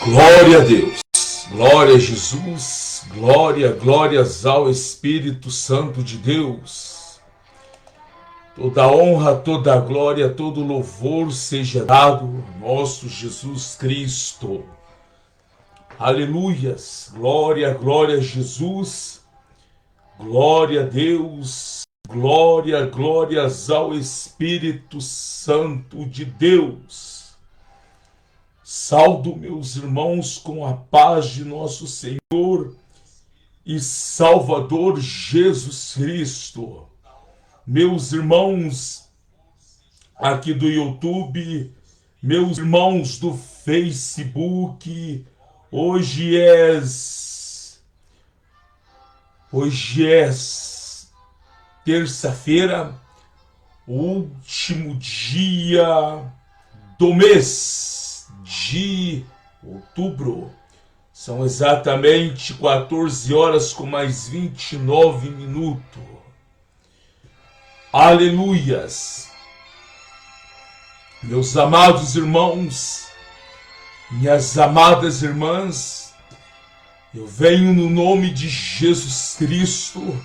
Glória a Deus, glória a Jesus, glórias ao Espírito Santo de Deus. Toda honra, toda glória, todo louvor seja dado ao nosso Jesus Cristo. Aleluias, glória a Jesus, glória a Deus, glórias ao Espírito Santo de Deus. Saudo meus irmãos com a paz de nosso Senhor e Salvador Jesus Cristo. Meus irmãos aqui do YouTube, meus irmãos do Facebook, hoje é terça-feira, o último dia do mês de outubro. São exatamente 14 horas com mais 29 minutos. Aleluias! Meus amados irmãos, minhas amadas irmãs, eu venho no nome de Jesus Cristo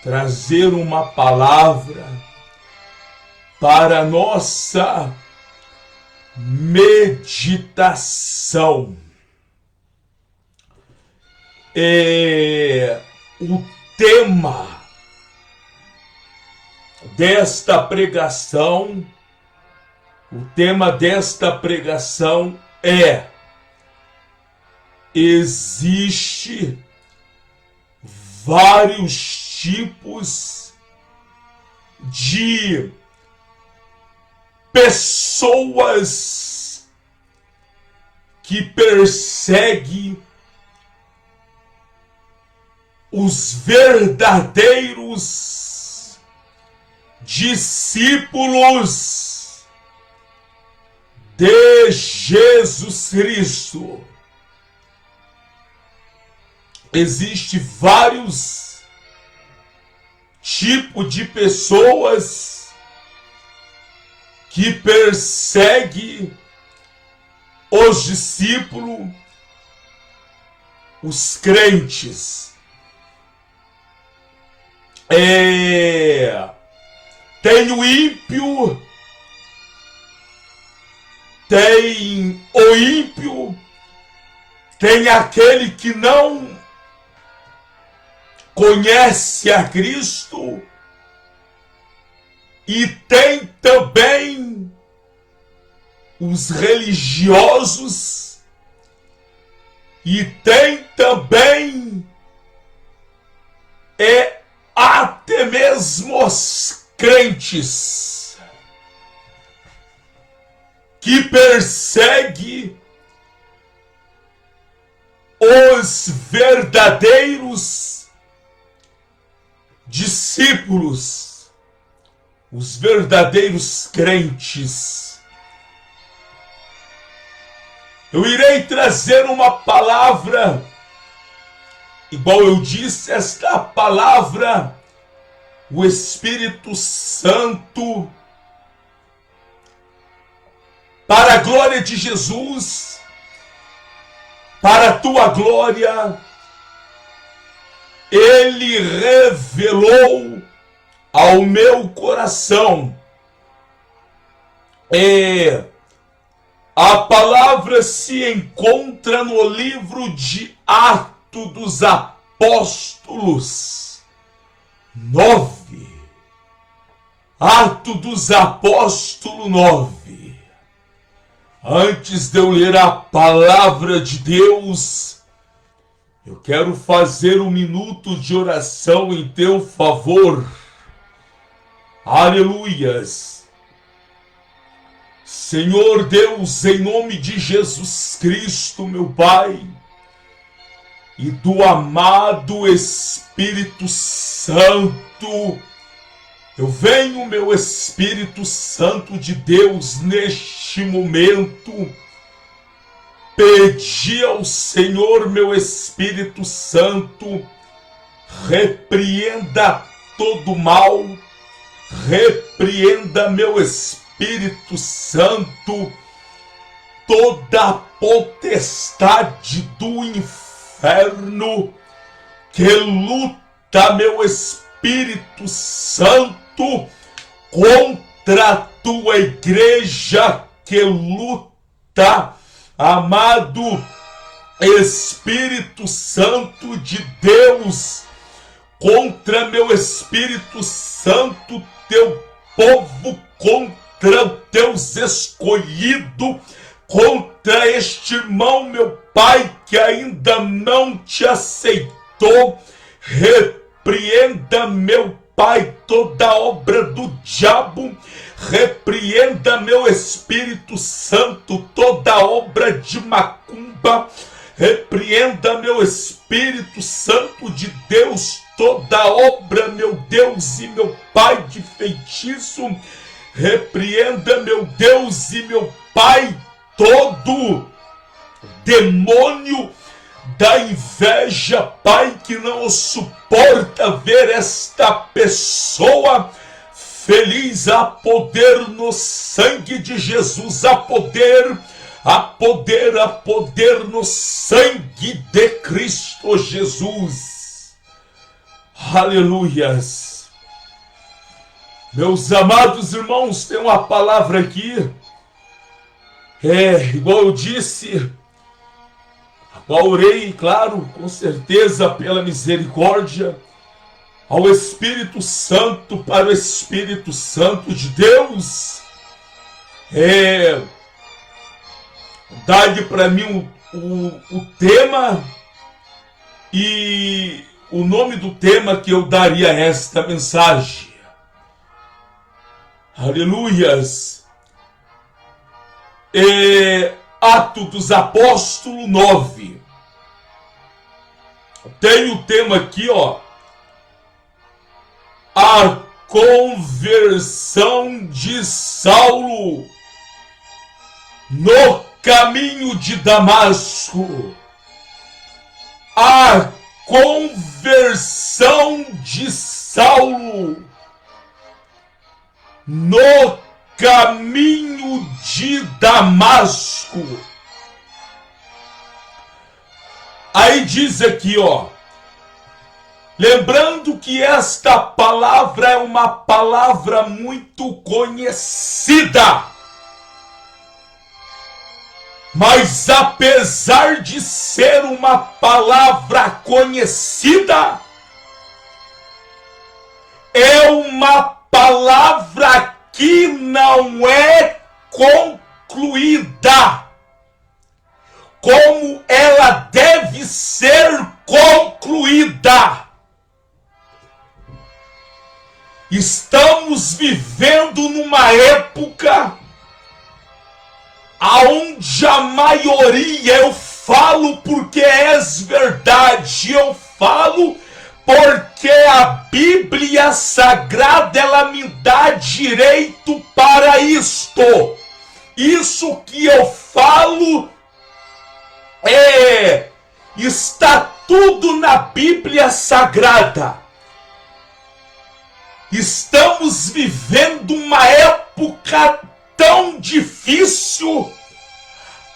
trazer uma palavra para a nossa meditação. O tema desta pregação, é: existe vários tipos de pessoas que perseguem os verdadeiros discípulos de Jesus Cristo. Existem vários tipos de pessoas que persegue os discípulos, os crentes. Tem o ímpio, tem o ímpio, tem aquele que não conhece a Cristo, e tem também os religiosos, e tem também até mesmo os crentes que perseguem os verdadeiros discípulos, os verdadeiros crentes. Eu irei trazer uma palavra, igual eu disse, esta palavra, o Espírito Santo, para a glória de Jesus, para a tua glória, Ele revelou ao meu coração. A palavra se encontra no livro de Atos dos Apóstolos 9. Atos dos Apóstolos 9. Antes de eu ler a palavra de Deus, eu quero fazer um minuto de oração em teu favor. Aleluias! Senhor Deus, em nome de Jesus Cristo, meu Pai, e do amado Espírito Santo, eu venho, meu Espírito Santo de Deus, neste momento, pedir ao Senhor, meu Espírito Santo, repreenda todo mal, repreenda, meu Espírito Santo, toda a potestade do inferno que luta, meu Espírito Santo, contra a tua igreja, que luta, amado Espírito Santo de Deus, contra, meu Espírito Santo, teu povo, contra os teus escolhidos, contra este irmão, meu Pai, que ainda não te aceitou. Repreenda, meu Pai, toda obra do diabo. Repreenda, meu Espírito Santo, toda obra de macumba. Repreenda, meu Espírito Santo de Deus, toda obra, meu Deus e meu Pai, de feitiço. Repreenda, meu Deus e meu Pai, todo demônio da inveja, Pai, que não suporta ver esta pessoa feliz. A poder no sangue de Jesus, a poder no sangue de Cristo Jesus. Aleluias. Meus amados irmãos, tem uma palavra aqui, igual eu disse, a qual orei, claro, com certeza, pela misericórdia, ao Espírito Santo, para o Espírito Santo de Deus, dá-lhe para mim o tema, e o nome do tema que eu daria a esta mensagem. Aleluias. Atos dos Apóstolos 9. Tem o tema aqui, ó. A conversão de Saulo no caminho de Damasco. A conversão de Saulo no caminho de Damasco. Aí diz aqui, ó, lembrando que esta palavra é uma palavra muito conhecida, mas apesar de ser uma palavra conhecida, é uma palavra que não é concluída como ela deve ser concluída. Estamos vivendo numa época aonde a maioria, eu falo porque é verdade, eu falo porque a Bíblia Sagrada, ela me dá direito para isto. Isso que eu falo está tudo na Bíblia Sagrada. Estamos vivendo uma época tão difícil,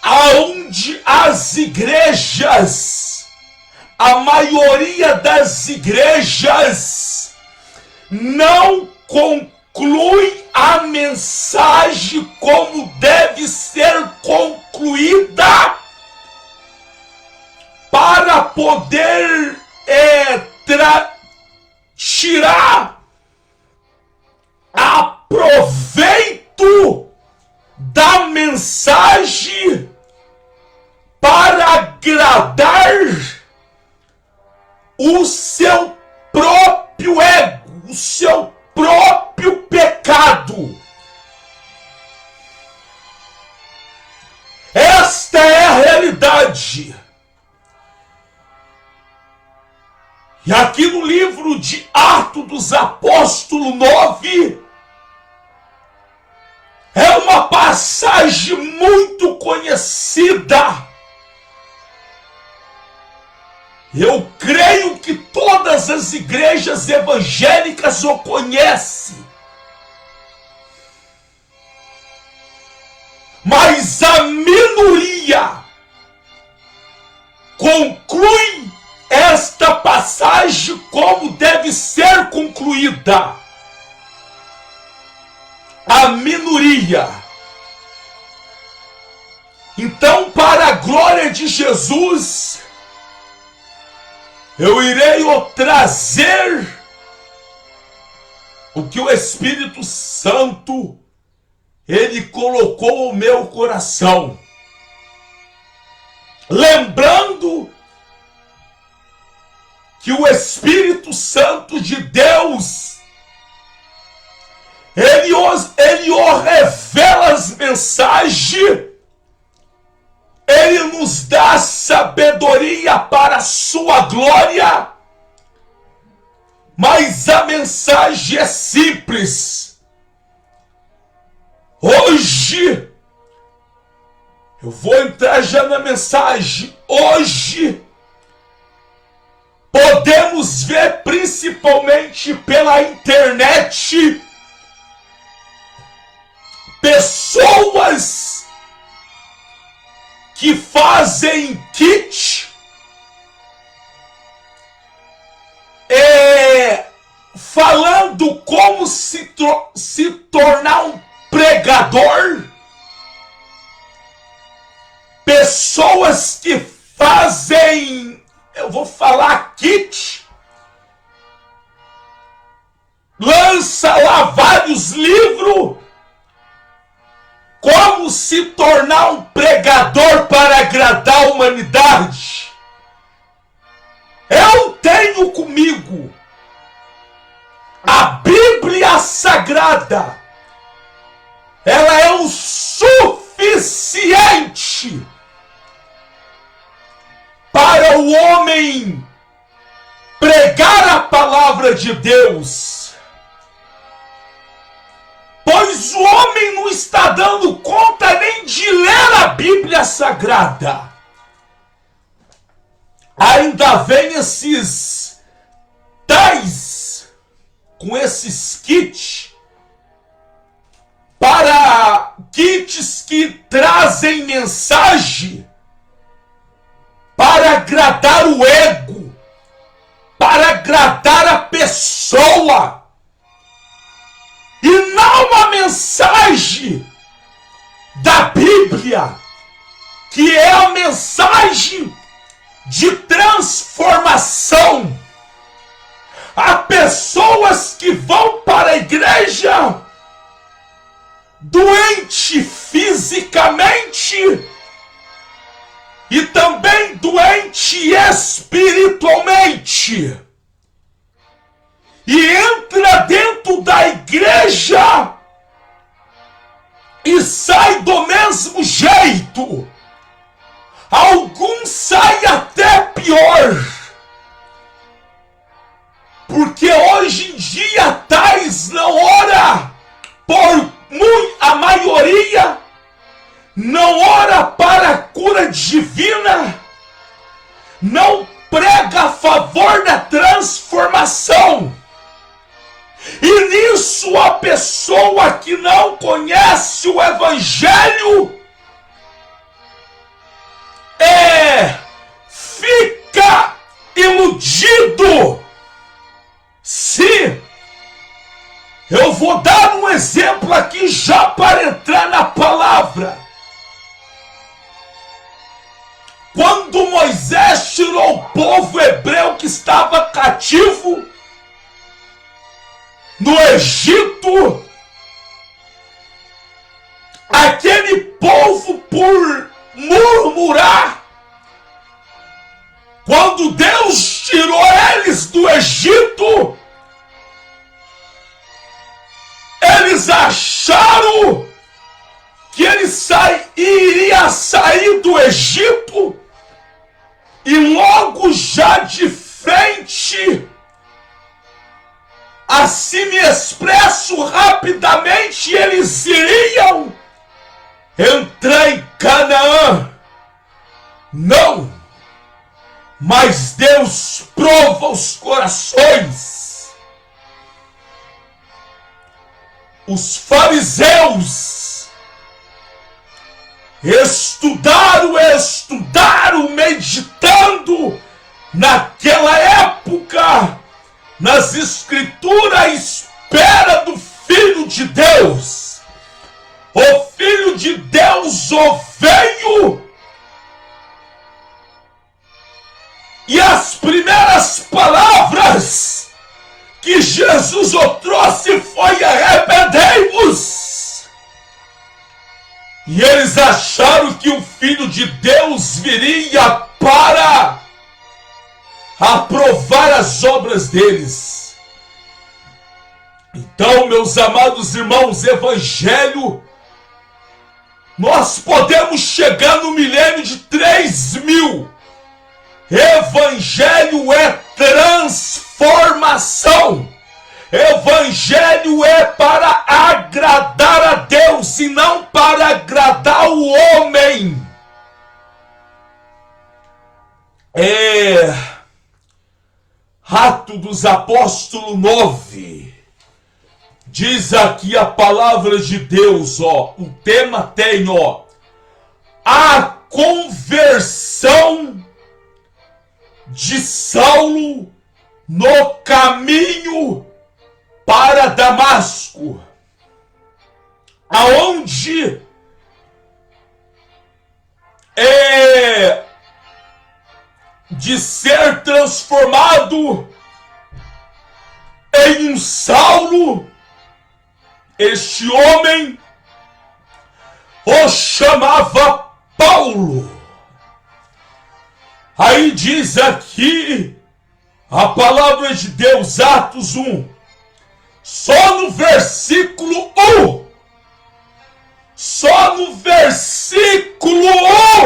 aonde as igrejas, a maioria das igrejas, não conclui a mensagem como deve ser concluída, para poder tirar proveito da mensagem para agradar o seu próprio ego, o seu próprio pecado. Esta é a realidade. E aqui no livro de Atos dos Apóstolos 9, é uma passagem muito conhecida. Eu creio que todas as igrejas evangélicas o conhecem. Mas a minoria minoria conclui esta passagem como deve ser concluída. A minoria. Então, para a glória de Jesus, eu irei trazer o que o Espírito Santo ele colocou no meu coração. Lembrando que o Espírito Santo de Deus, ele revela as mensagens, ele nos dá sabedoria para a sua glória, mas a mensagem é simples. Hoje, eu vou entrar já na mensagem. Hoje, podemos ver principalmente pela internet pessoas que fazem kit falando como se tornar um pregador. Pessoas que fazem, eu vou falar kit, lança lá vários livros, como se tornar um pregador para agradar a humanidade. Eu tenho comigo a Bíblia Sagrada. Ela é o suficiente para o homem pregar a palavra de Deus. Pois o homem não está dando conta nem de ler a Bíblia Sagrada. Ainda vem esses tais com esses kits, para kits que trazem mensagem para agradar o ego, para agradar a pessoa, e não uma mensagem da Bíblia, que é a mensagem de transformação. Há pessoas que vão para a igreja doente fisicamente e também doente espiritualmente, e entra dentro da igreja e sai do mesmo jeito. Alguns saem até pior, porque hoje em dia tais não ora, a maioria não ora para a cura divina, não prega a favor da transformação. E nisso a pessoa que não conhece o Evangelho fica iludido. Se eu vou dar um exemplo aqui já para entrar na palavra. Quando Moisés tirou o povo hebreu que estava cativo no Egito, aquele povo, por murmurar, quando Deus tirou eles do Egito, eles acharam que iria sair do Egito e logo já de frente, assim me expresso rapidamente, eles iriam entrar em Canaã. Não, mas Deus prova os corações. Os fariseus estudaram, meditando naquela época, nas Escrituras, à espera do Filho de Deus. O Filho de Deus veio, e as primeiras palavras que Jesus o trouxe foi: arrependei-vos. E eles acharam que o Filho de Deus viria para aprovar as obras deles. Então, meus amados irmãos, Evangelho, nós podemos chegar no milênio de 3000. Evangelho é transformação. Evangelho é para agradar a Deus e não para agradar o homem. Atos dos Apóstolos 9. Diz aqui a palavra de Deus, ó. O tema tem, ó, a conversão de Saulo no caminho para Damasco, aonde de ser transformado em um Saulo, este homem o chamava Paulo. Aí diz aqui a palavra de Deus, Atos 1, só no versículo 1, só no versículo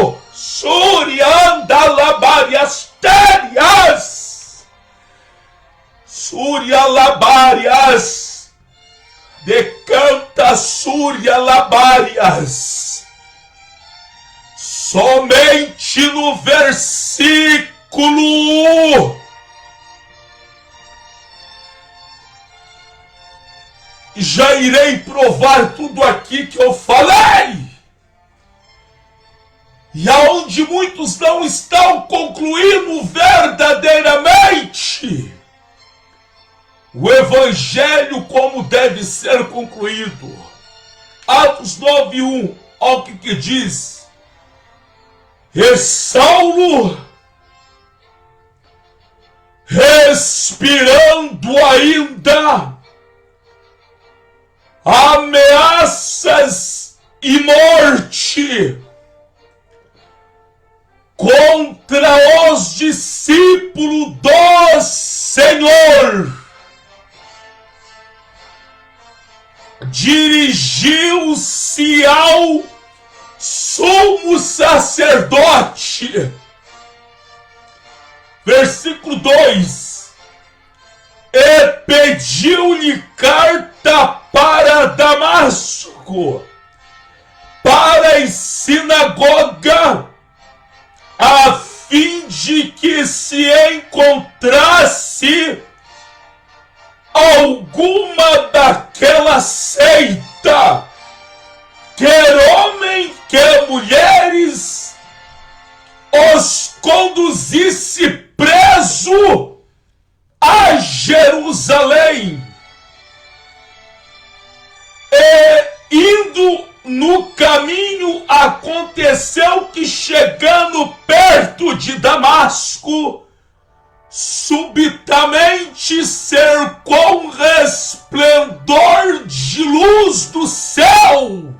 1, Suriandalabarias terias, Surialabarias, decanta Surialabarias, somente no versículo 1, já irei provar tudo aqui que eu falei. E aonde muitos não estão concluindo verdadeiramente o Evangelho como deve ser concluído. Atos 9:1, olha o que diz. E Saulo, respirando ainda ameaças e morte contra os discípulos do Senhor, dirigiu-se ao sumo sacerdote. Versículo 2: e pediu-lhe carta para Damasco, para a sinagoga, a fim de que se encontrasse alguma daquela seita, quer homem, quer mulheres, os conduzisse preso a Jerusalém. E indo no caminho, aconteceu que, chegando perto de Damasco, subitamente cercou um resplendor de luz do céu.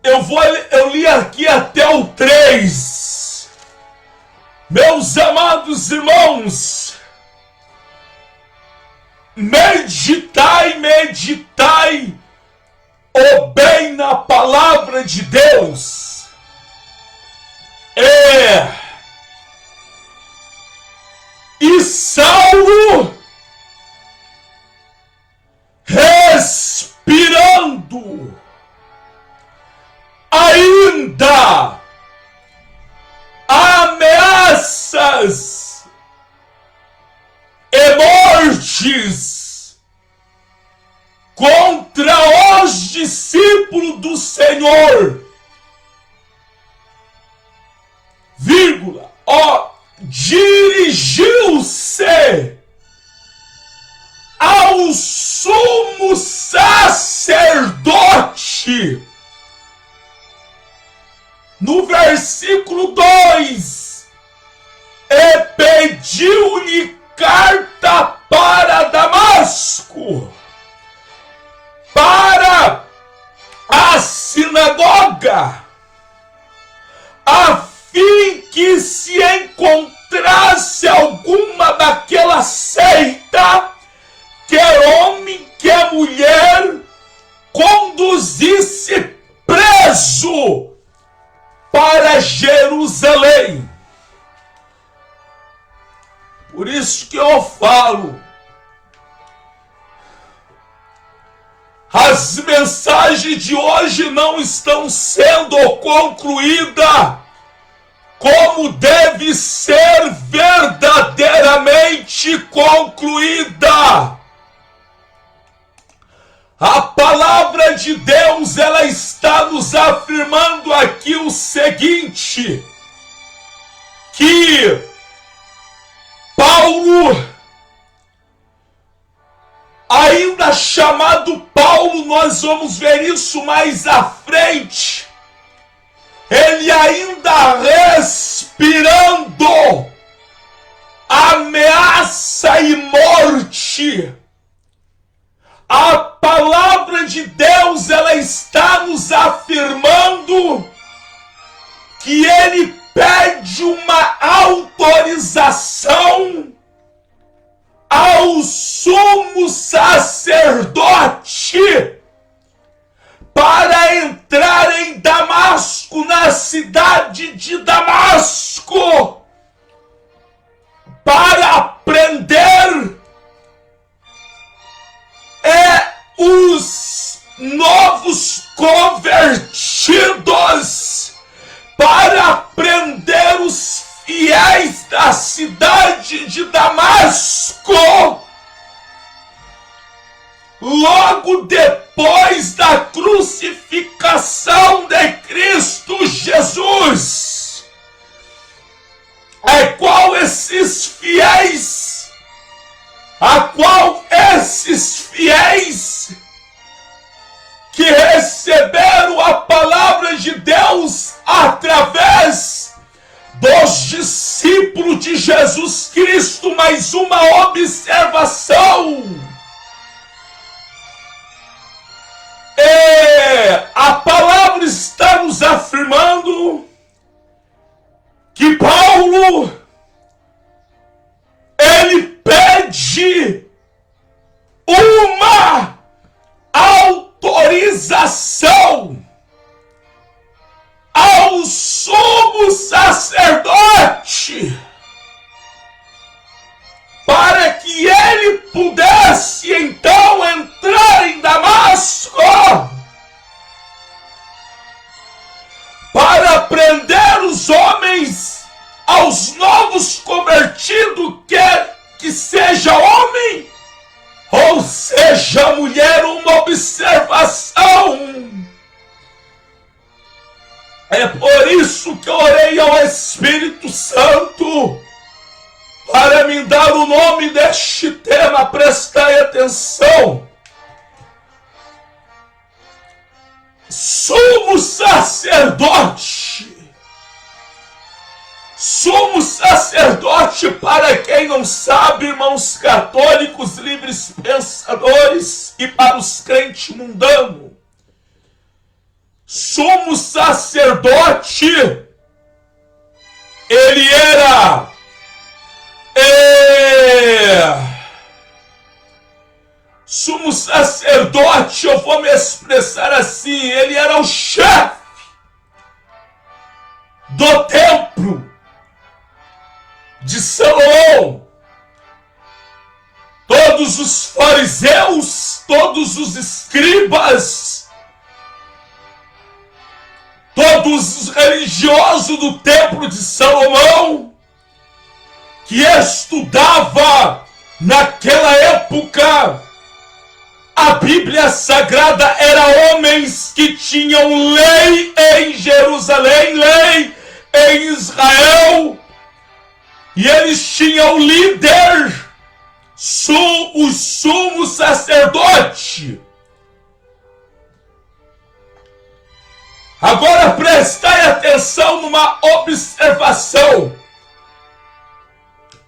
Eu li aqui até o 3. Meus amados irmãos, meditai o bem na palavra de Deus. E Saulo, respirando ainda ameaças e mortes contra os discípulo do Senhor, vírgula, dirigiu-se ao sumo sacerdote. No versículo 2, e pediu-lhe carta para Damasco, para a sinagoga, a fim que se encontrasse alguma daquela seita, quer homem, quer mulher, conduzisse preso para Jerusalém. Por isso que eu falo, as mensagens de hoje não estão sendo concluídas como deve ser verdadeiramente concluída. A palavra de Deus, ela está nos afirmando aqui o seguinte, que Paulo, ainda chamado Paulo, nós vamos ver isso mais à frente, ele ainda respirando ameaça e morte. A palavra de Deus, ela está nos afirmando que ele pede uma autorização ao sumo sacerdote para entrar em Damasco, na cidade de Damasco, para prender os novos convertidos, para prender os fiéis da cidade de Damasco. Logo depois da crucificação de Cristo Jesus, a qual esses fiéis que receberam a palavra de Deus através dos discípulos de Jesus Cristo, mais uma observação. A palavra está nos afirmando que Paulo, ele pede uma autorização ao sumo sacerdote para que ele pudesse então entrar em Damasco para prender os homens, aos novos convertidos, quer que seja homem ou seja mulher. Uma observação. É por isso que eu orei ao Espírito Santo para me dar o nome deste tema. Prestai atenção. Sumo sacerdote. Sumo sacerdote, para quem não sabe, irmãos católicos, livres pensadores, e para os crentes mundanos, sumo sacerdote, ele era sumo sacerdote, eu vou me expressar assim, ele era o chefe do templo de Salomão. Todos os fariseus, todos os escribas, todos os religiosos do templo de Salomão, que estudava naquela época a Bíblia Sagrada, era Eram homens que tinham lei em Jerusalém, lei em Israel, e eles tinham líder, o sumo sacerdote. Agora prestai atenção numa observação.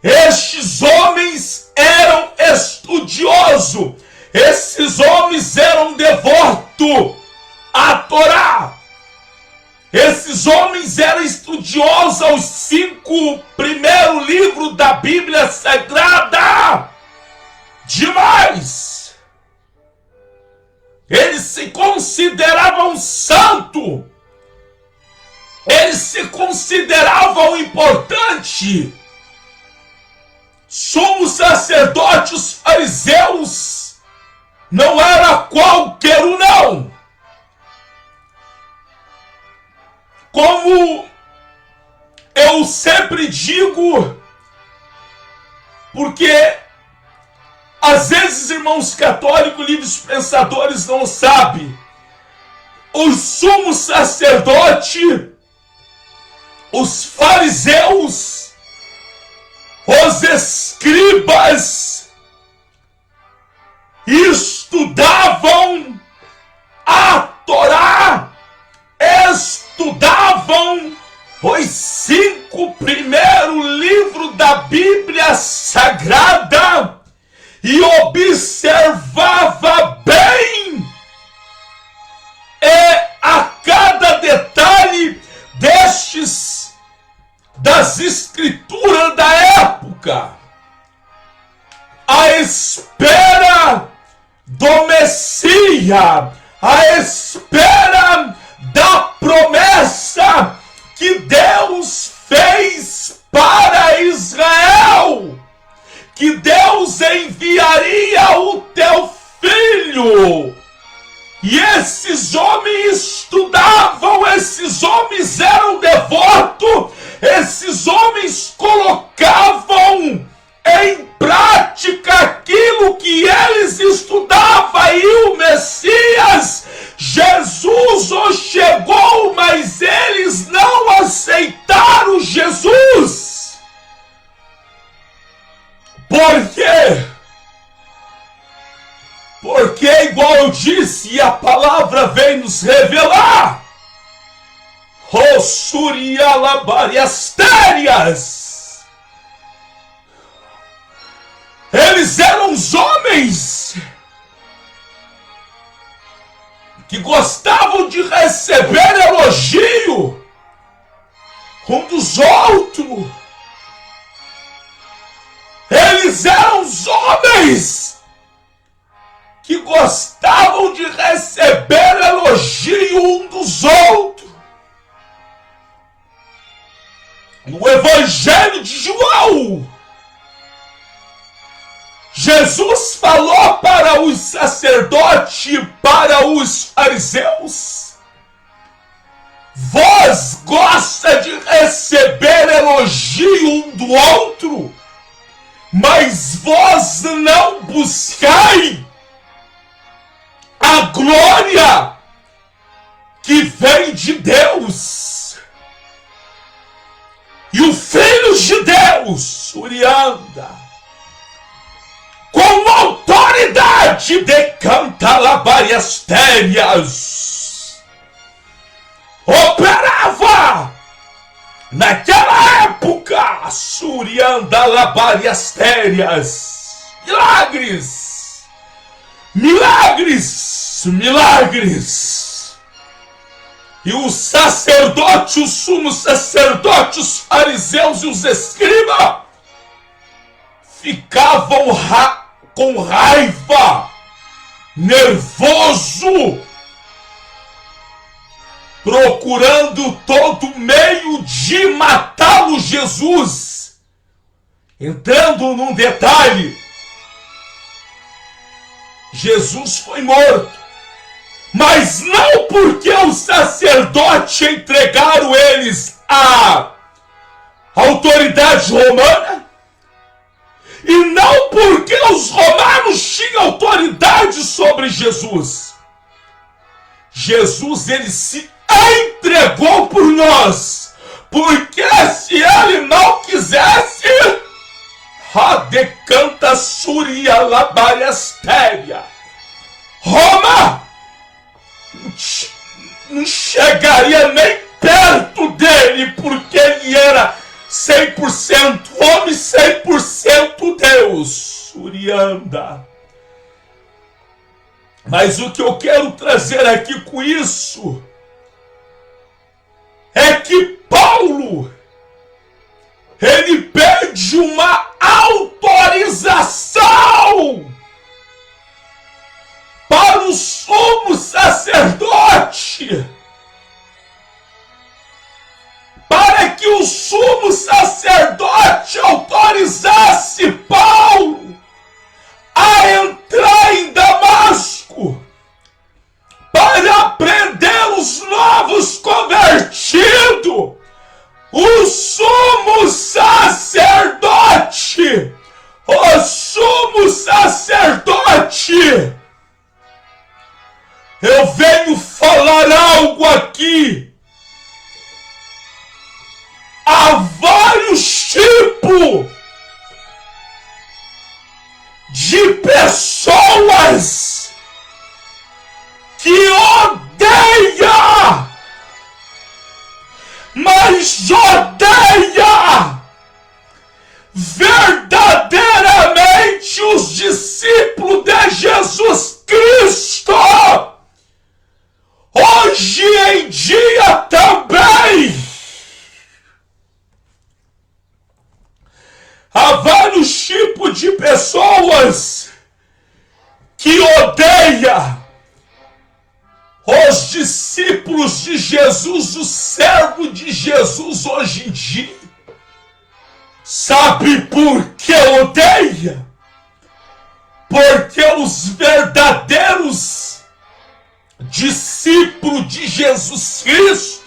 Estes homens eram estudiosos, esses homens eram devotos à Torá. Esses homens eram estudiosos aos 5 primeiros livros da Bíblia Sagrada. Demais! Eles se consideravam santos. Eles se consideravam importantes. Somos sacerdotes fariseus. Não era qualquer um, não. Como eu sempre digo, porque às vezes, irmãos católicos, livres pensadores não sabem, o sumo sacerdote, os fariseus, os escribas, estudavam a Torá, estudavam os 5 primeiros livros da Bíblia Sagrada e observava bem a cada detalhe das escrituras da época, à espera do Messias, à espera da promessa que Deus fez para Israel, que Deus enviaria o teu filho. E esses homens estudavam, esses homens eram devotos, esses homens colocavam em prática aquilo que eles estudavam. E o Messias, Jesus, chegou, mas eles não aceitaram Jesus. Por quê? Porque, igual eu disse, a palavra vem nos revelar, Surialabariastérias, eles eram os homens que gostavam de receber elogio um dos outros. Eles eram os homens que gostavam de receber elogio um dos outros. No Evangelho de João, Jesus falou para os sacerdotes, para os fariseus: vós gosta de receber elogio um do outro, mas vós não buscai a glória que vem de Deus. E o Filho de Deus, Urianda, com autoridade de Cantalabariastérias, operava naquela época, Suriandalabariastérias, milagres, milagres, milagres. E os sacerdotes, os sumos sacerdotes, os fariseus e os escribas ficavam com raiva, nervoso, procurando todo meio de matá-lo, Jesus. Entrando num detalhe, Jesus foi morto, mas não porque os sacerdotes entregaram eles à autoridade romana, e não porque os romanos tinham autoridade sobre Jesus, Jesus, ele se entregou por nós, porque se ele não quisesse, decanta suria labariastéria, Roma não chegaria nem perto dele, porque ele era 100% homem, 100% Deus. Surianda. Mas o que eu quero trazer aqui com isso é que Paulo, ele pede uma autorização para o sumo sacerdote, para que o sumo sacerdote autorizasse Paulo a entrar em Damasco para prender os novos convertidos. O sumo sacerdote, eu venho falar algo aqui. Há vários tipos de pessoas que odeiam, mas odeia verdadeiramente os discípulos de Jesus Cristo. Hoje em dia também há vários tipos de pessoas que odeiam os discípulos de Jesus, o servo de Jesus hoje em dia. Sabe por que odeia? Porque os verdadeiros discípulos de Jesus Cristo,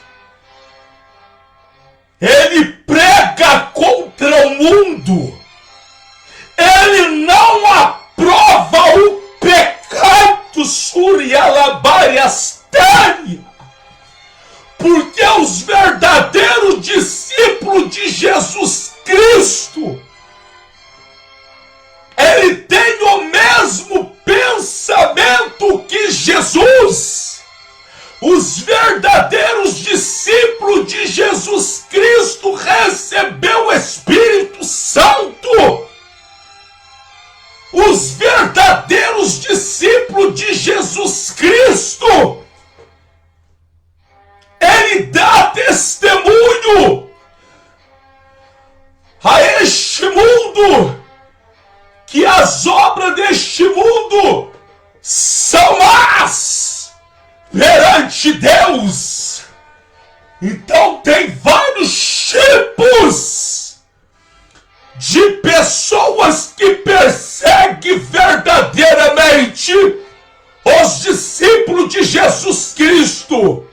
ele prega contra o mundo, ele não aprova o pecado surialabariastéria, porque os verdadeiros discípulos de Jesus Cristo, ele tem o mesmo pensamento que Jesus. Os verdadeiros discípulos de Jesus Cristo recebeu o Espírito Santo. Os verdadeiros discípulos de Jesus Cristo, ele dá testemunho a este mundo que as obras deste mundo são más perante Deus. Então tem vários tipos de pessoas que perseguem verdadeiramente os discípulos de Jesus Cristo.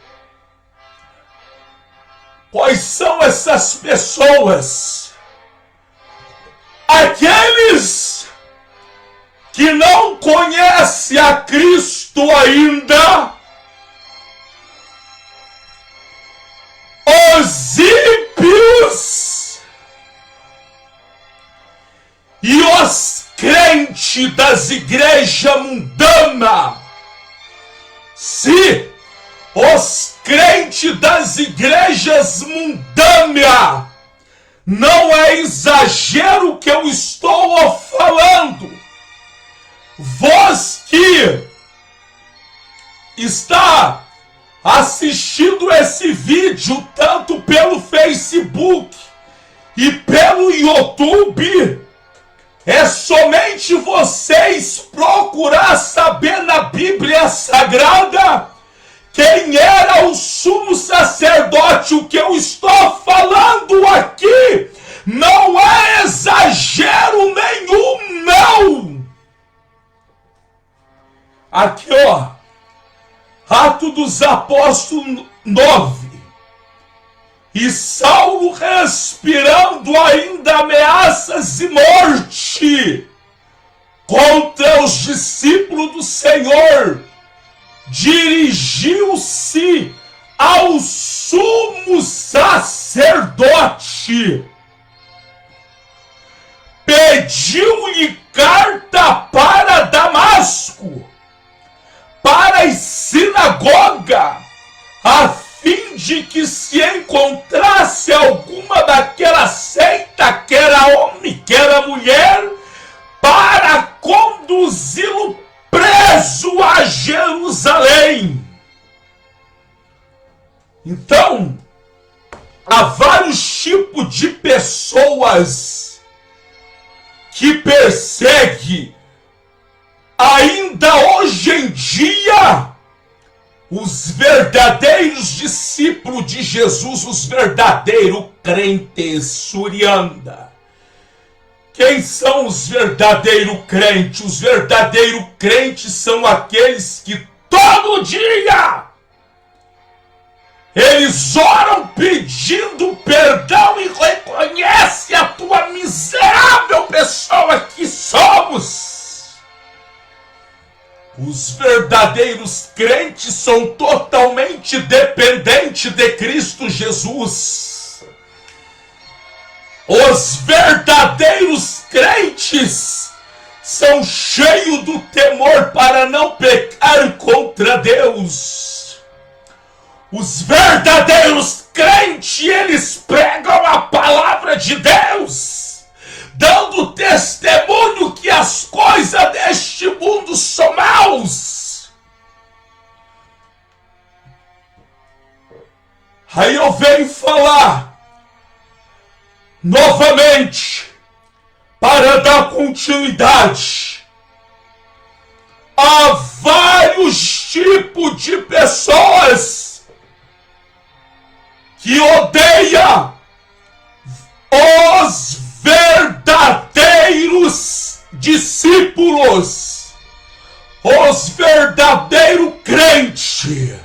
Quais são essas pessoas? Aqueles que não conhecem a Cristo ainda, os ímpios e os crentes das igrejas mundanas. Se os crentes das igrejas mundanas, não é exagero que eu estou falando. Vós que está assistindo esse vídeo tanto pelo Facebook e pelo YouTube, é somente vocês procurar saber na Bíblia Sagrada quem era o sumo sacerdote. O que eu estou falando aqui não é exagero nenhum, não. Aqui, ó, Atos dos Apóstolos 9. E Saulo, respirando ainda ameaças de morte contra os discípulos do Senhor, dirigiu-se ao sumo sacerdote, pediu-lhe carta para Damasco, para a sinagoga, a fim de que se encontrasse alguma daquela seita, que era homem, que era mulher, para conduzi-lo preso a Jerusalém. Então, há vários tipos de pessoas que perseguem ainda hoje em dia os verdadeiros discípulos de Jesus, os verdadeiros crentes. Surianda. Quem são os verdadeiros crentes? Os verdadeiros crentes são aqueles que todo dia eles oram pedindo perdão e reconhecem a tua miserável pessoa que somos. Os verdadeiros crentes são totalmente dependentes de Cristo Jesus. Os verdadeiros crentes são cheios do temor para não pecar contra Deus. Os verdadeiros crentes, eles pregam a palavra de Deus, dando testemunho que as coisas deste mundo são maus. Aí eu venho falar novamente, para dar continuidade, há vários tipos de pessoas que odeiam os verdadeiros discípulos, os verdadeiros crentes,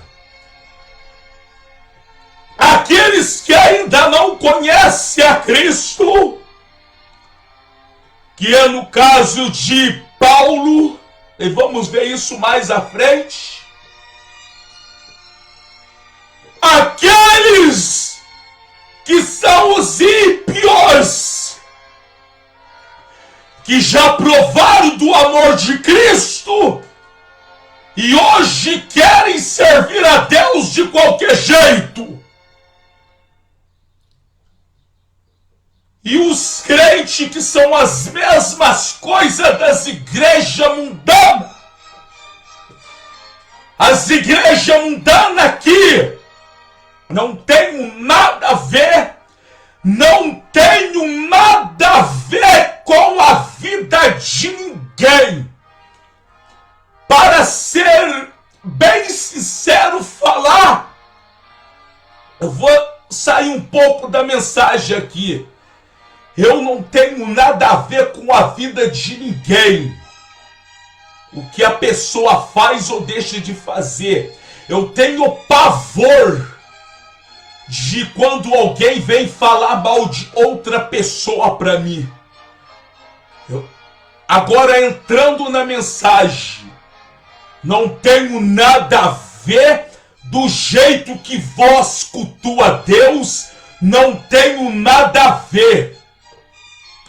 aqueles que ainda não conhecem a Cristo, que é no caso de Paulo, e vamos ver isso mais à frente. Aqueles que são os ímpios, que já provaram do amor de Cristo e hoje querem servir a Deus de qualquer jeito. E os crentes que são as mesmas coisas das igrejas mundanas. As igrejas mundanas aqui não tenho nada a ver, não tenho nada a ver com a vida de ninguém. Para ser bem sincero falar, eu vou sair um pouco da mensagem aqui. Eu não tenho nada a ver com a vida de ninguém. O que a pessoa faz ou deixa de fazer. Eu tenho pavor de quando alguém vem falar mal de outra pessoa para mim. Agora, entrando na mensagem, não tenho nada a ver do jeito que vós cultua a Deus, não tenho nada a ver.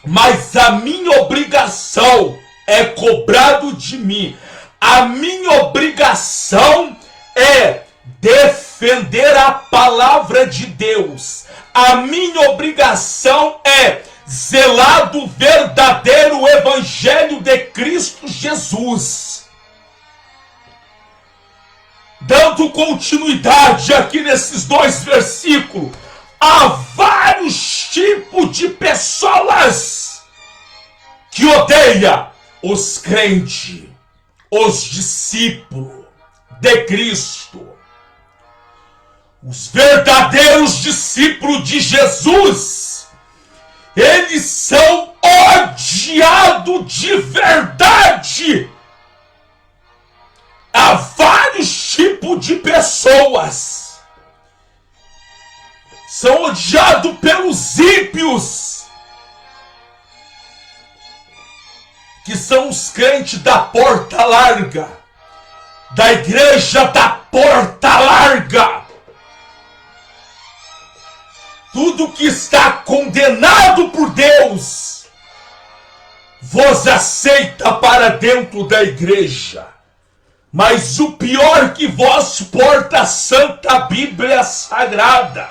Mas a minha obrigação é cobrado de mim. A minha obrigação é defender a palavra de Deus. A minha obrigação é zelar do verdadeiro evangelho de Cristo Jesus. Dando continuidade aqui nesses dois versículos, há vários tipos de pessoas que odeiam os crentes, os discípulos de Cristo. Os verdadeiros discípulos de Jesus, eles são odiados de verdade. Há vários tipos de pessoas. São odiados pelos ímpios, que são os crentes da porta larga. da igreja da porta larga. Tudo que está condenado por Deus, vos aceita para dentro da igreja. Mas o pior que vós porta a Santa Bíblia Sagrada.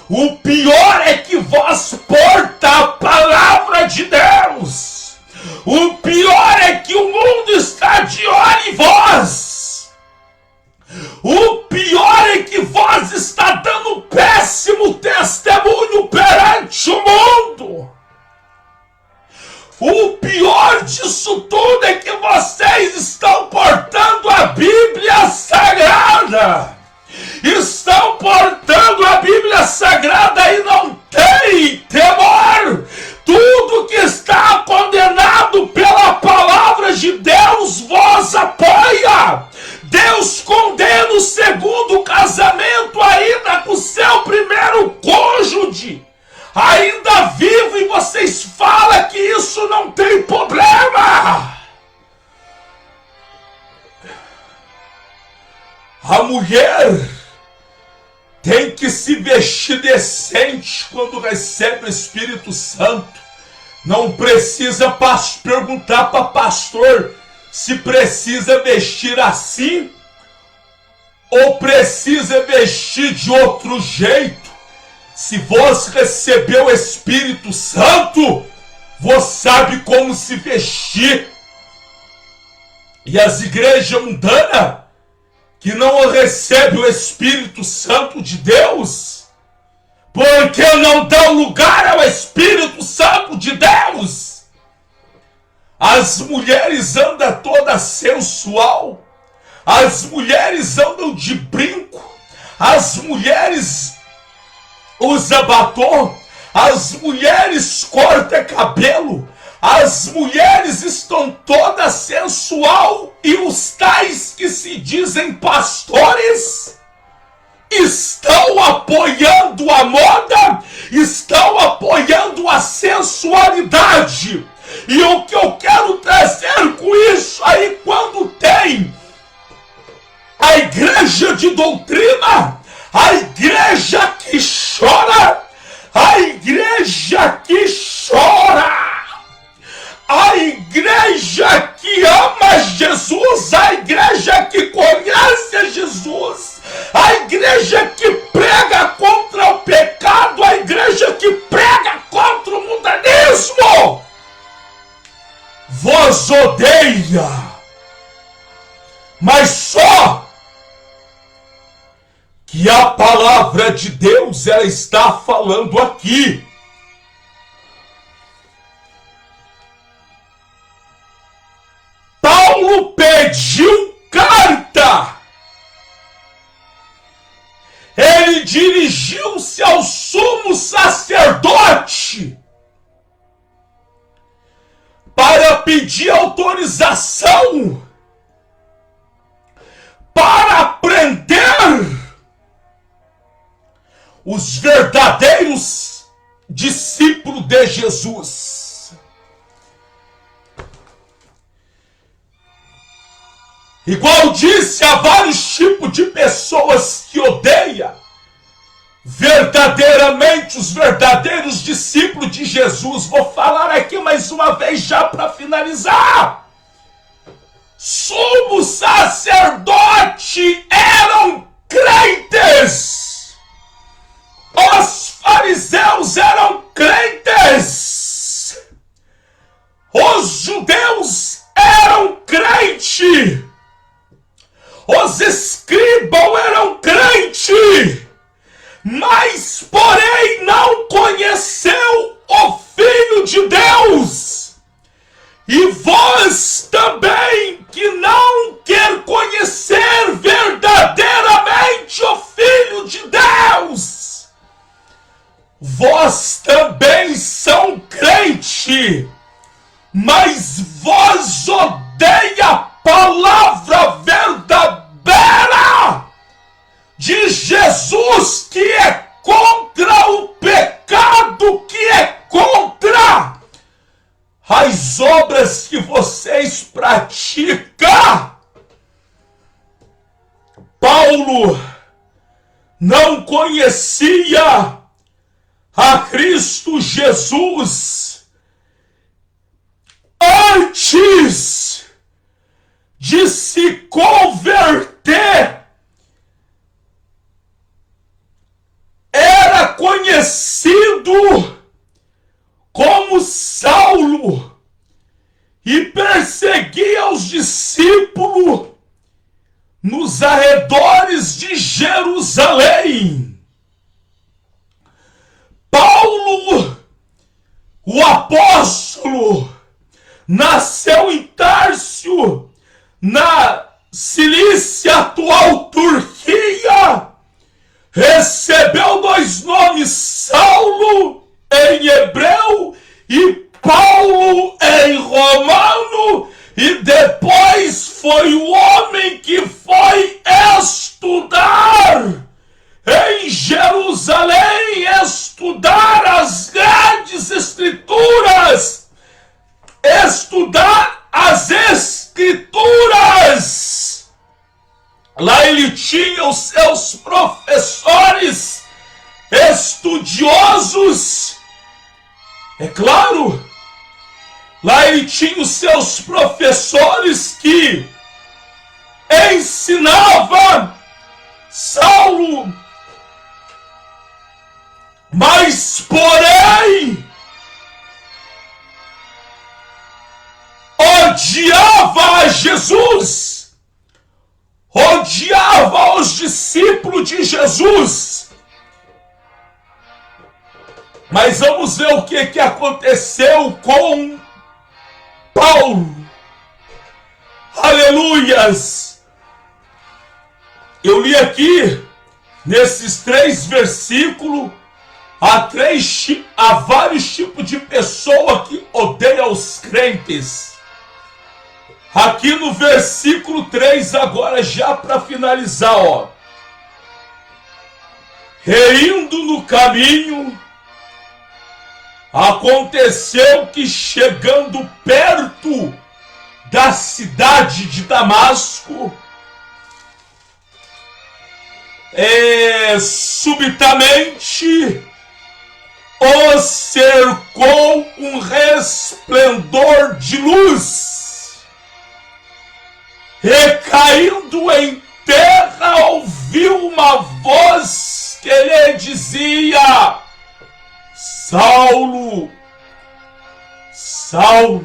O pior é que vós porta a palavra de Deus. O pior é que o mundo está de olho em vós. O pior é que vós está dando péssimo testemunho perante o mundo. O pior disso tudo é que vocês estão portando a Bíblia Sagrada. Estão portando a Bíblia Sagrada e não tem temor. Tudo que está condenado pela palavra de Deus vos apoia. Deus condena o segundo casamento ainda com o seu primeiro cônjuge, ainda vivo, e vocês falam que isso não tem problema. A mulher tem que se vestir decente quando recebe o Espírito Santo. Não precisa perguntar para pastor se precisa vestir assim ou precisa vestir de outro jeito. Se você recebeu o Espírito Santo, você sabe como se vestir. E as igrejas mundanas que não recebem o Espírito Santo de Deus, porque não dão lugar ao Espírito Santo de Deus. As mulheres andam toda sensual, as mulheres andam de brinco, as mulheres usam batom, as mulheres cortam cabelo, as mulheres estão toda sensual, e os tais que se dizem pastores estão apoiando a moda, estão apoiando a sensualidade. E o que eu quero trazer com isso aí, quando tem a igreja de doutrina, a igreja que chora, a igreja que chora, a igreja que ama Jesus, a igreja que conhece Jesus, a igreja que prega contra o pecado, a igreja que prega contra o mundanismo, vos odeia. Mas só que a palavra de Deus, ela está falando aqui. Paulo pediu carta. Ele dirigiu-se ao sumo sacerdote para pedir autorização para prender os verdadeiros discípulos de Jesus. Igual disse, há vários tipos de pessoas que odeiam verdadeiramente os verdadeiros discípulos de Jesus. Vou falar aqui mais uma vez já para finalizar. Sumo sacerdote eram crentes. Os fariseus eram crentes. Os judeus eram crentes. Os escribas eram crentes. Mas, porém, não conheceu o Filho de Deus. E vós também, que não quer conhecer verdadeiramente o Filho de Deus, vós também são crente, mas vós odeia a palavra verdadeira de Jesus, que é contra o pecado, que é contra as obras que vocês praticam. Paulo não conhecia a Cristo Jesus antes de se converter. Era conhecido como Saulo e perseguia os discípulos nos arredores de Jerusalém. Paulo, o apóstolo, nasceu em Tárcio, na Cilícia, atual Turquia. Recebeu 2 nomes, Saulo em hebreu e Paulo em romano, e depois foi o homem que foi estudar em Jerusalém, estudar as grandes escrituras, estudar as escrituras. Lá ele tinha os seus professores estudiosos, é claro. Lá ele tinha os seus professores que ensinavam Saulo, mas porém odiava a Jesus, odiava os discípulos de Jesus. Mas vamos ver o que aconteceu com Paulo. Aleluias! Eu li aqui, nesses 3 versículos, há vários tipos de pessoa que odeiam os crentes. Aqui no versículo 3, agora já para finalizar, ó. Reindo no caminho, aconteceu que, chegando perto da cidade de Damasco, subitamente o cercou um resplendor de luz, e caindo em terra ouviu uma voz que lhe dizia: Saulo, Saulo,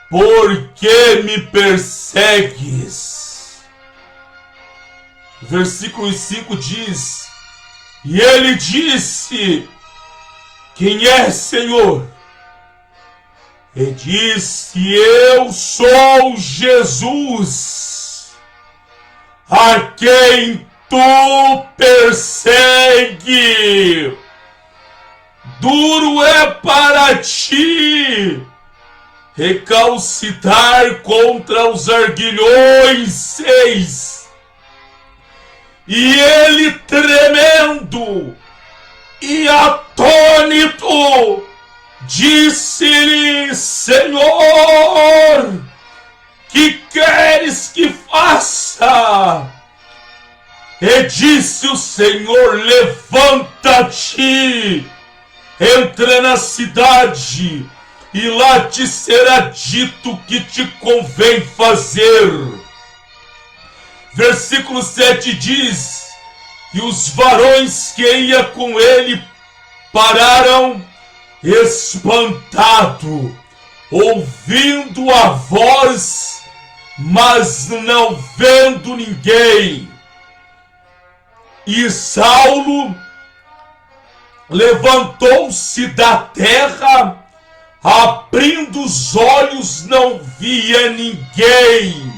por que me persegues? Versículo 5 diz: e ele disse: quem é, Senhor? E disse: eu sou Jesus, a quem tu persegue. Duro é para ti recalcitrar contra os arguilhões. 6. E ele, tremendo e atônito, disse-lhe: Senhor, que queres que faça? E disse o Senhor: levanta-te, entra na cidade, e lá te será dito o que te convém fazer. Versículo 7 diz: e os varões que iam com ele pararam espantado, ouvindo a voz, mas não vendo ninguém. E Saulo levantou-se da terra, abrindo os olhos, não via ninguém.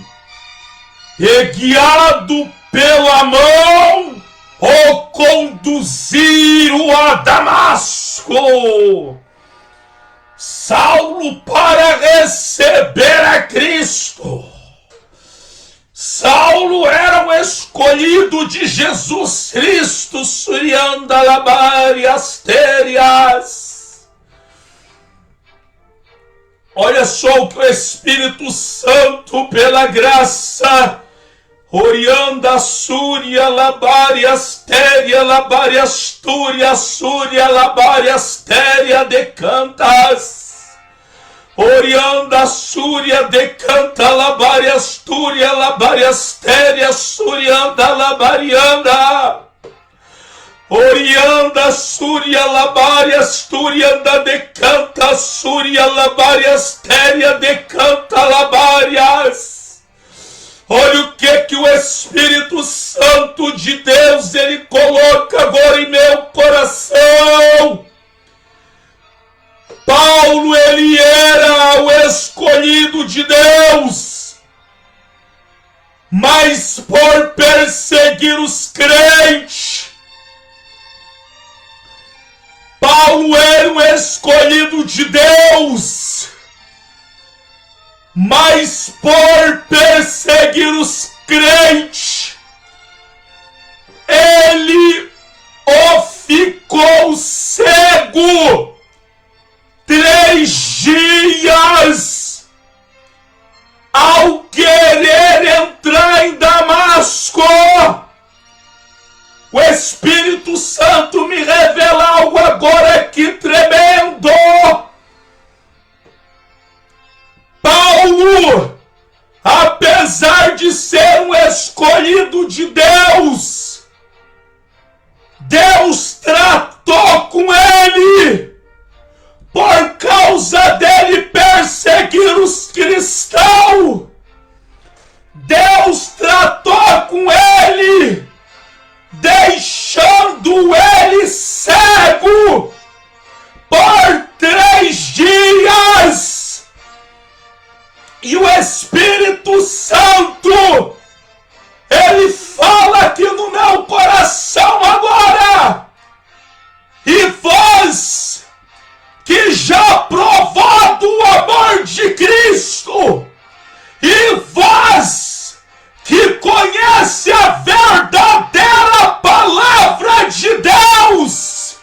E guiado pela mão, o conduziram a Damasco. Saulo para receber a Cristo. Saulo era o escolhido de Jesus Cristo, Surianda Labari Asterias. Olha só o que o Espírito Santo, pela graça, Orianda Súria Labarias Téria Labarias Túria Súria Labarias Téria decantas. Orianda Súria decanta Labarias Túria Labarias Téria Súrianda Labarianda. Orianda Súria Labarias Túrianda decanta Súria Labarias Téria decanta Labarias. Olha o que o Espírito Santo de Deus, ele coloca agora em meu coração. Paulo, ele era o escolhido de Deus, mas por perseguir os crentes, Paulo era um escolhido de Deus, mas por perseguir os crentes, ele ficou cego 3 dias ao querer entrar em Damasco. O Espírito Santo me revela algo agora aqui tremendo. Paulo, apesar de ser um escolhido de Deus, Deus tratou com ele por causa dele perseguir os cristãos. Deus tratou com ele, deixando ele cego por 3 dias. E o Espírito Santo, ele fala aqui no meu coração agora. E vós, que já provou do amor de Cristo, e vós, que conhece a verdadeira palavra de Deus,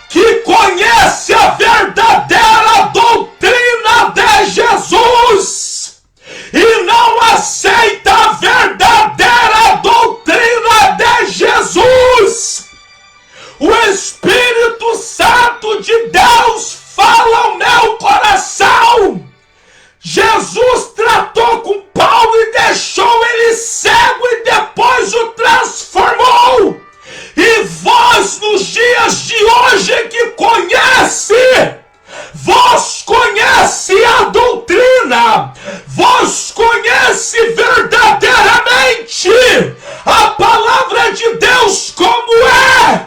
que conhece a verdadeira doutrina de Jesus, e não aceita a verdadeira doutrina de Jesus, o Espírito Santo de Deus fala ao meu coração. Jesus tratou com Paulo e deixou ele cego e depois o transformou. E vós, nos dias de hoje que vós conhece a doutrina, vós conhece verdadeiramente a palavra de Deus como é.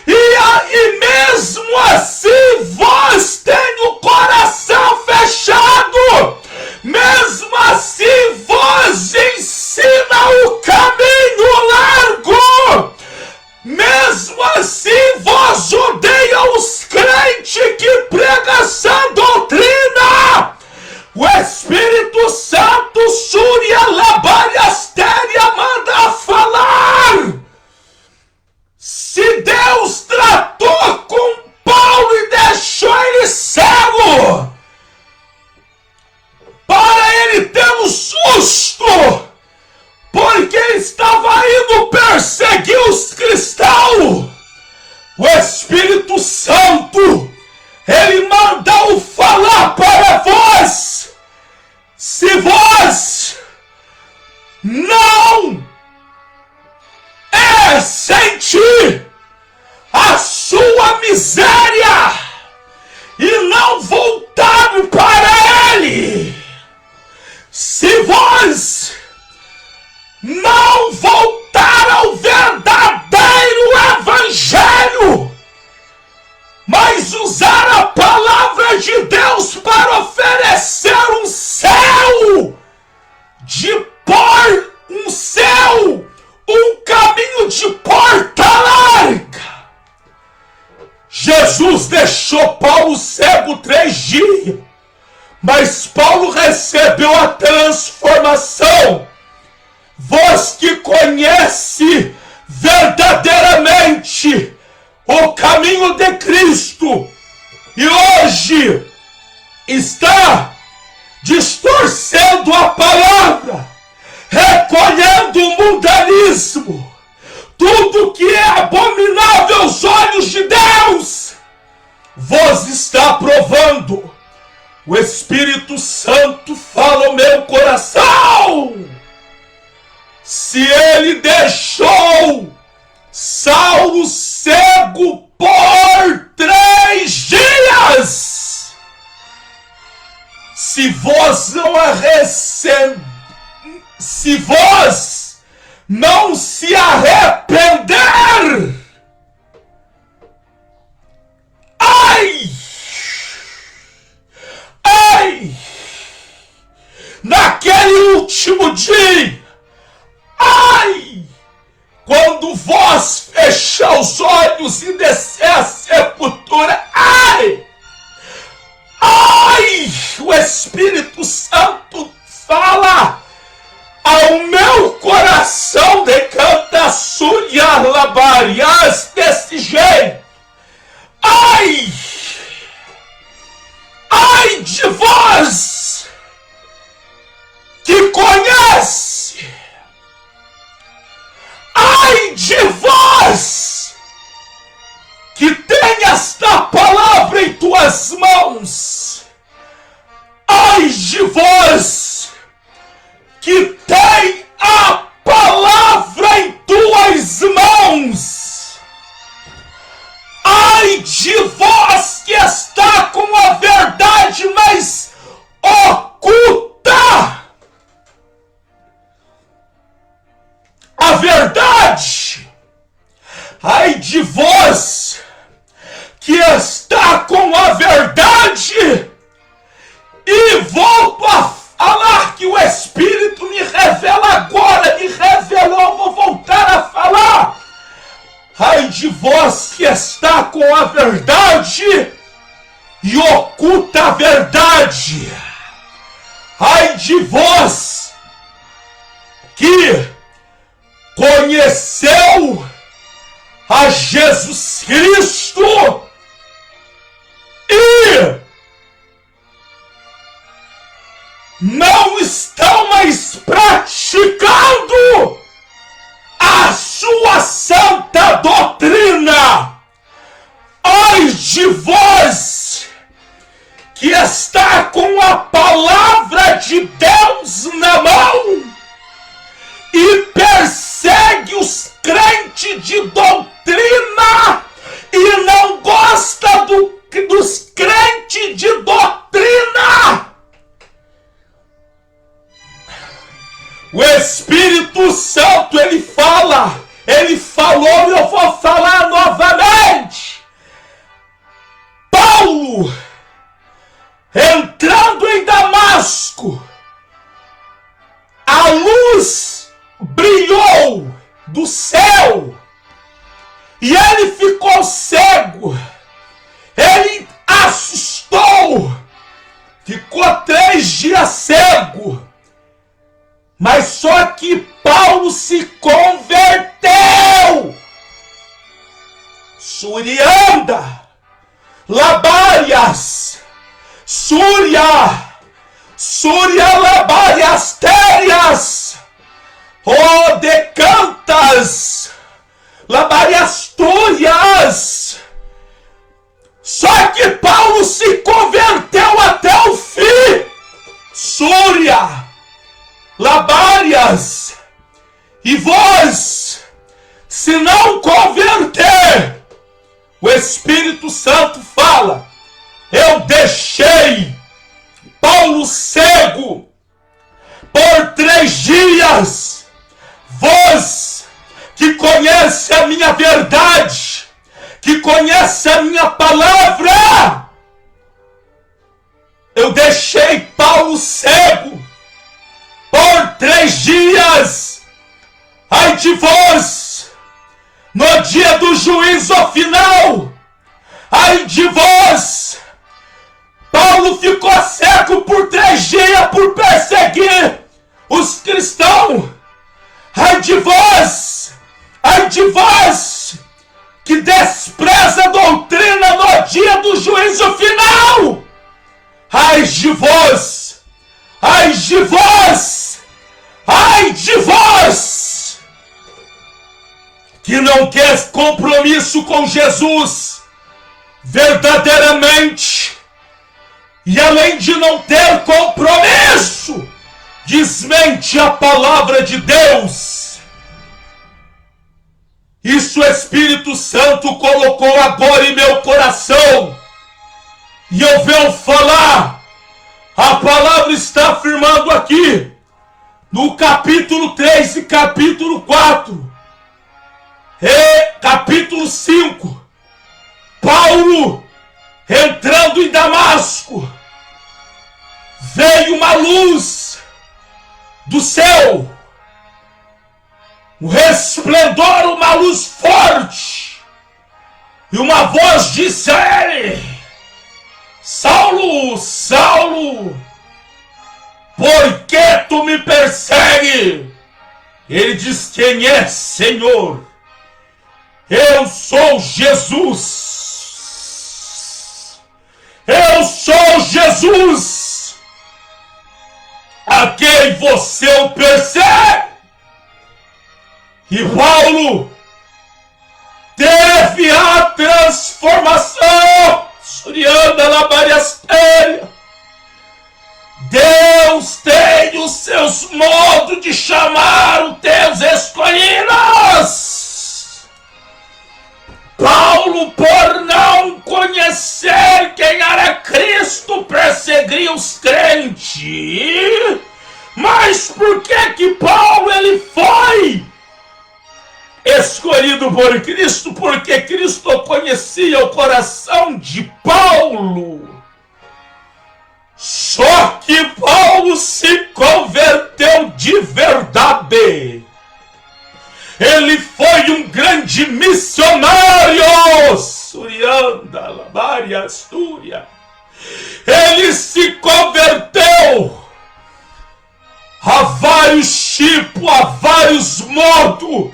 E mesmo assim vós tem o coração fechado, mesmo assim vós ensina o caminho largo, mesmo assim vós odeia os crentes que pregam essa doutrina. O Espírito Santo, Súria Labariastéria, manda falar. Se Deus tratou com Paulo e deixou ele cego, para ele ter um susto, porque estava indo perseguir os cristãos, o Espírito Santo, ele mandou falar para vós. Se vós não sentir a sua miséria e não voltar para ele, se vós não voltar ao verdadeiro evangelho, mas usar a palavra de Deus para oferecer um céu, um caminho de porta larga. Jesus deixou Paulo cego 3 dias, mas Paulo recebeu a transformação. Vós que conhece verdadeiramente o caminho de Cristo e hoje está distorcendo a palavra, recolhendo o mundanismo, tudo que é abominável aos olhos de Deus, vos está provando. O Espírito Santo fala ao meu coração. Se ele deixou Saulo cego por 3 dias, se vós não se arrepender, ai, naquele último dia, quando vós fechar os olhos e descer a sepultura, o Espírito Santo fala ao meu coração, decanta surialabarias desse jeito. Ai de vós que conhece, ai de vós que tem esta palavra em tuas mãos, ai de vós que tem a palavra em tuas mãos, ai de vós que está com a verdade mais oculta, a verdade, ai de vós que está com a verdade, e volto a falar que o Espírito me revela agora, me revelou, vou voltar a falar. Ai de vós que está com a verdade e oculta a verdade. Ai de vós que conheceu a Jesus Cristo e não estão mais praticando a sua santa doutrina. Ai de vós que está com a palavra de Deus na mão e persegue os crentes de doutrina e não gosta dos crentes de doutrina. O Espírito Santo, ele fala, ele falou e eu vou falar novamente. Paulo, entrando em Damasco, a luz brilhou do céu e ele ficou cego. Ele assustou, ficou 3 dias cego. Mas só que Paulo se converteu. Surianda, Labárias, Súria Labárias, Térias, Decantas, Labárias, Túrias. Só que Paulo se converteu até o fim. Súria, Labárias, e vós, se não converter, o Espírito Santo fala, eu deixei Paulo cego por 3 dias, vós que conhece a minha verdade, que conhece a minha palavra, eu deixei Paulo cego por 3 dias. Ai de vós, no dia do juízo final, ai de vós, Paulo ficou cego por 3 dias por perseguir os cristãos. Ai de vós que despreza a doutrina no dia do juízo final. Ai de vós Ai de vós que não quer compromisso com Jesus verdadeiramente, e além de não ter compromisso, desmente a palavra de Deus. Isso o Espírito Santo colocou agora em meu coração, e eu venho falar. A palavra está afirmando aqui, no capítulo 3 e capítulo 4, e capítulo 5, Paulo entrando em Damasco, veio uma luz do céu, um resplendor, uma luz forte, e uma voz disse a ele: Saulo, Saulo, por que tu me persegue? Ele diz: quem é, Senhor? Eu sou Jesus. Eu sou Jesus, a quem você o persegue. E Paulo teve a transformação. Surianda Labariastéria. Deus tem os seus modos de chamar os teus escolhidos. Paulo, por não conhecer quem era Cristo, perseguia os crentes. Mas por que Paulo ele foi escolhido por Cristo? Porque Cristo conhecia o coração de Paulo. Só que Paulo se converteu de verdade. Ele foi um grande missionário. Surianda, Labaria, Astúria. Ele se converteu a vários tipos, a vários modos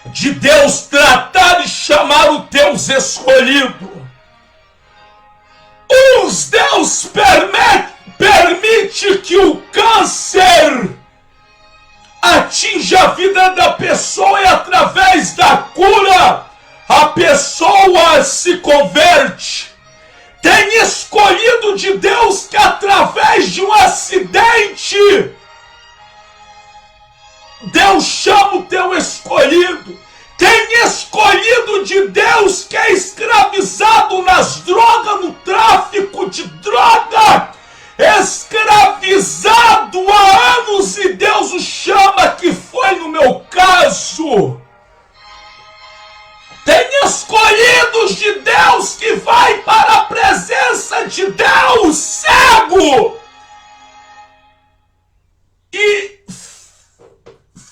de Deus tratar e chamar o Deus escolhido. Uns Deus permite que o câncer atinja a vida da pessoa e através da cura a pessoa se converte. Tem escolhido de Deus que através de um acidente Deus chama o teu escolhido. Tem escolhido de Deus que é escravizado nas drogas, no tráfico de droga, escravizado há anos, e Deus o chama, que foi no meu caso. Tem escolhidos de Deus que vai para a presença de Deus cego e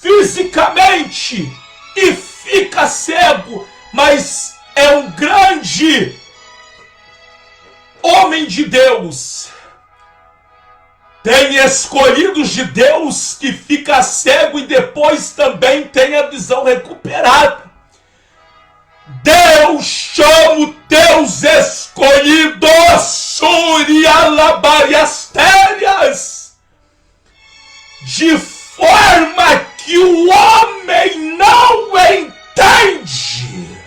fisicamente, e fica cego, mas é um grande homem de Deus. Tem escolhidos de Deus que fica cego e depois também tem a visão recuperada. Deus chama os teus escolhidos, Surialabariastérias, de forma que o homem não entende.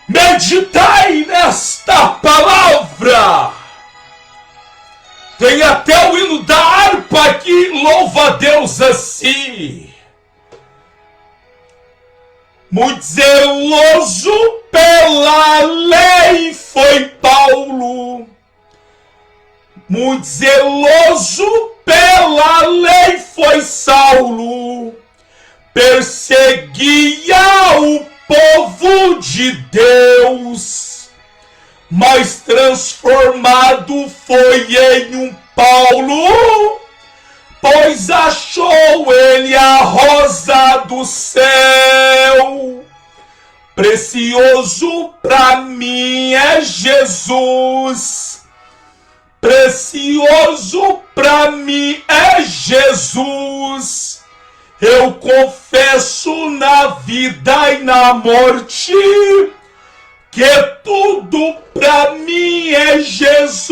Meditai nesta palavra. Tem até o hino da harpa que louva a Deus assim. Muito zeloso pela lei foi Paulo. Muito zeloso pela lei foi Saulo. Perseguia o povo de Deus, mas transformado foi em um Paulo, pois achou ele a rosa do céu. Precioso pra mim é Jesus. Precioso pra mim é Jesus. Eu confesso na vida e na morte que tudo pra mim é Jesus.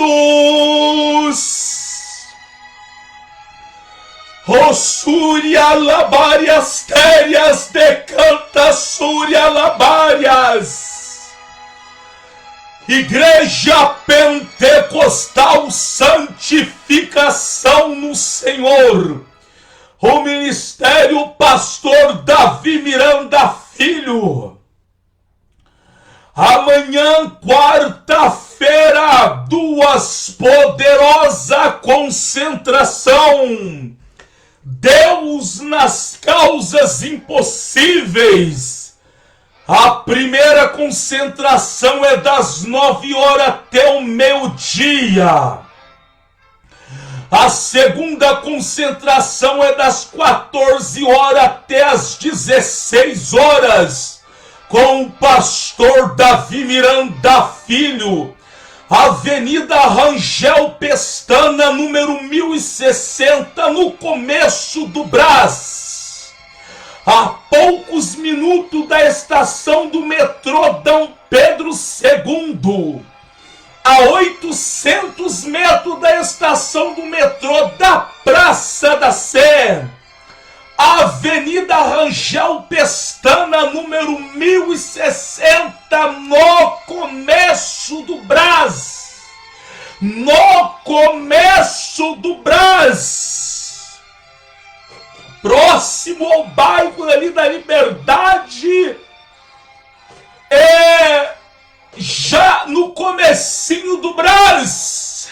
O Súria Labárias Térias decanta Súria Labárias. Igreja Pentecostal Santificação no Senhor. O Ministério Pastor Davi Miranda Filho. Amanhã, quarta-feira, 2 poderosa concentração. Deus nas causas impossíveis. A primeira concentração é das 9 horas até o meio-dia. A segunda concentração é das 14 horas até as 16 horas, com o pastor Davi Miranda Filho, Avenida Rangel Pestana, número 1060, no começo do Brás. A poucos minutos da estação do metrô Dom Pedro II. A 800 metros da estação do metrô da Praça da Sé. Avenida Rangel Pestana, número 1060, no começo do Brás. No começo do Brás. Próximo ao bairro ali da Liberdade. Já no comecinho do Brás.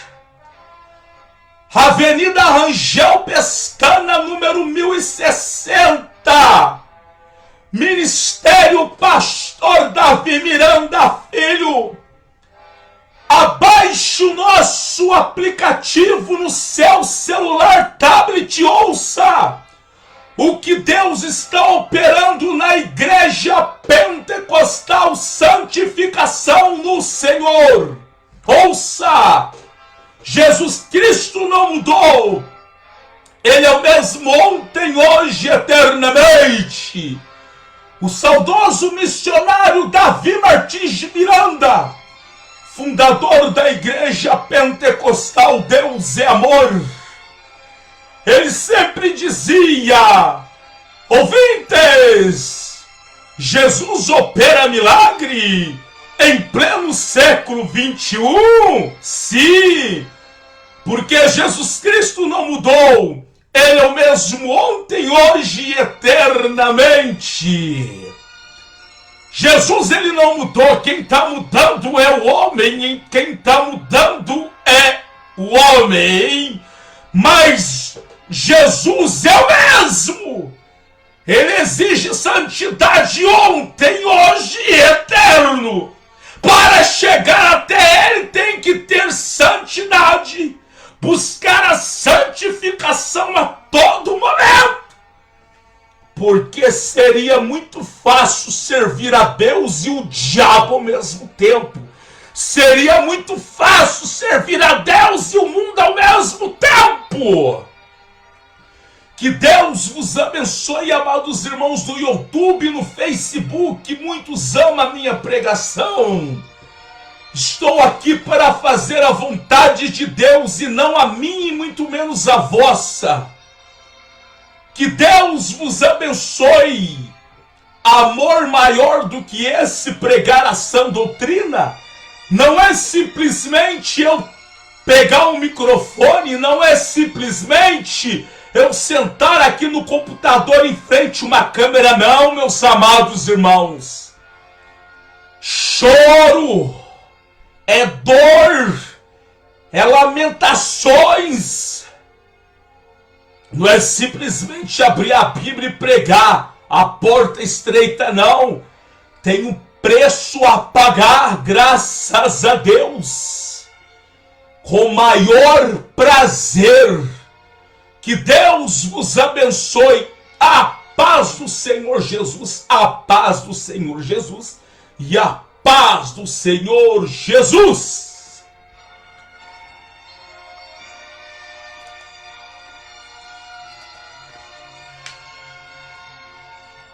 Avenida Rangel Pestana, número 1060. Ministério Pastor Davi Miranda Filho. Abaixe o nosso aplicativo no seu celular, tablet, ouça o que Deus está operando na Igreja Pentecostal Santificação no Senhor. Ouça! Jesus Cristo não mudou. Ele é o mesmo ontem, hoje, eternamente. O saudoso missionário Davi Martins de Miranda, fundador da Igreja Pentecostal Deus é Amor, ele sempre dizia: ouvintes, Jesus opera milagre em pleno século 21? Sim, porque Jesus Cristo não mudou. Ele é o mesmo ontem, hoje e eternamente. Jesus, ele não mudou. Quem está mudando é o homem, e quem está mudando é o homem. Mas Jesus é o mesmo. Ele exige santidade ontem, hoje e eterno. Para chegar até ele tem que ter santidade. Buscar a santificação a todo momento. Porque seria muito fácil servir a Deus e o diabo ao mesmo tempo. Seria muito fácil servir a Deus e o mundo ao mesmo tempo. Que Deus vos abençoe, amados irmãos do YouTube, no Facebook. Muitos amam a minha pregação. Estou aqui para fazer a vontade de Deus e não a minha e muito menos a vossa. Que Deus vos abençoe. Amor maior do que esse, pregar a sã doutrina, não é simplesmente eu pegar um microfone, não é simplesmente eu sentar aqui no computador em frente a uma câmera, não, meus amados irmãos. Choro, é dor, é lamentações. Não é simplesmente abrir a Bíblia e pregar a porta estreita, não. Tem um preço a pagar, graças a Deus. Com maior prazer. Que Deus vos abençoe. A paz do Senhor Jesus, a paz do Senhor Jesus e a paz do Senhor Jesus.